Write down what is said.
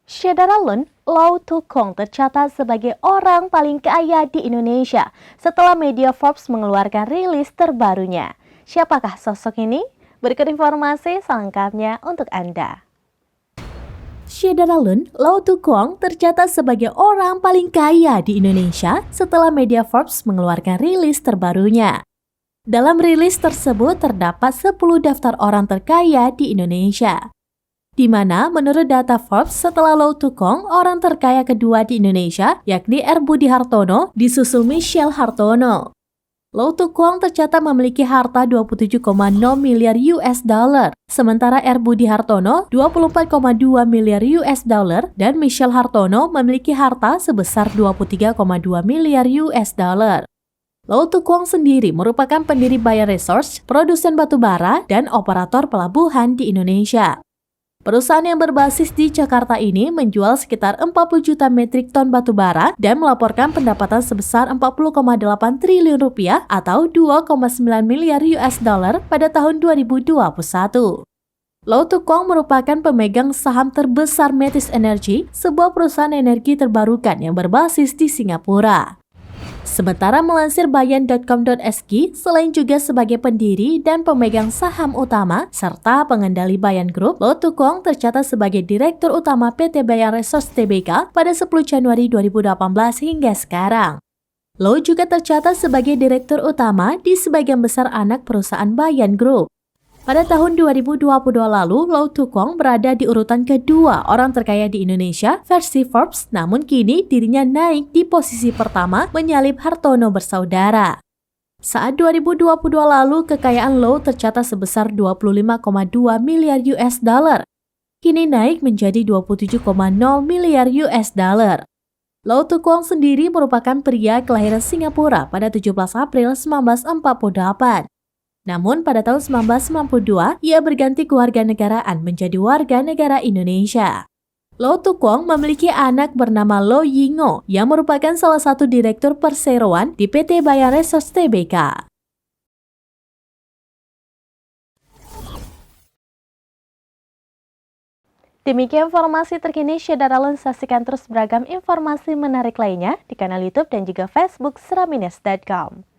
Syederalun Lau Tukong tercatat sebagai orang paling kaya di Indonesia setelah media Forbes mengeluarkan rilis terbarunya. Siapakah sosok ini? Berikut informasi selengkapnya untuk Anda. Syederalun Lau Tukong tercatat sebagai orang paling kaya di Indonesia setelah media Forbes mengeluarkan rilis terbarunya. Dalam rilis tersebut terdapat 10 daftar orang terkaya di Indonesia, di mana menurut data Forbes setelah Lau Tukong, orang terkaya kedua di Indonesia yakni R. Budi Hartono disusul Michelle Hartono. Lau Tukong tercatat memiliki harta 27,0 miliar US dollar, sementara R. Budi Hartono 24,2 miliar US dollar dan Michelle Hartono memiliki harta sebesar 23,2 miliar US dollar. Lau Tukong sendiri merupakan pendiri Bayan Resource, produsen batubara, dan operator pelabuhan di Indonesia. Perusahaan yang berbasis di Jakarta ini menjual sekitar 40 juta metrik ton batubara dan melaporkan pendapatan sebesar 40,8 triliun rupiah atau 2,9 miliar US dollar pada tahun 2021. Lau Tukong merupakan pemegang saham terbesar Metis Energy, sebuah perusahaan energi terbarukan yang berbasis di Singapura. Sementara melansir bayan.com.sg, selain juga sebagai pendiri dan pemegang saham utama serta pengendali Bayan Group, Lau Tukong tercatat sebagai Direktur Utama PT Bayan Resource Tbk pada 10 Januari 2018 hingga sekarang. Lau juga tercatat sebagai Direktur Utama di sebagian besar anak perusahaan Bayan Group. Pada tahun 2022 lalu, Lau Tukong berada di urutan kedua orang terkaya di Indonesia versi Forbes, namun kini dirinya naik di posisi pertama menyalip Hartono bersaudara. Saat 2022 lalu, kekayaan Lau tercatat sebesar 25,2 miliar US dollar. Kini naik menjadi 27,0 miliar US dollar. Lau Tukong sendiri merupakan pria kelahiran Singapura pada 17 April 1948. Namun pada tahun 1992, ia berganti kewarganegaraan menjadi warga negara Indonesia. Lau Tukong memiliki anak bernama Lau Yingo yang merupakan salah satu direktur perseroan di PT Bayan Resource Tbk. Demikian informasi terkini Syederalun, saksikan terus beragam informasi menarik lainnya di kanal YouTube dan juga Facebook Sraminas.com.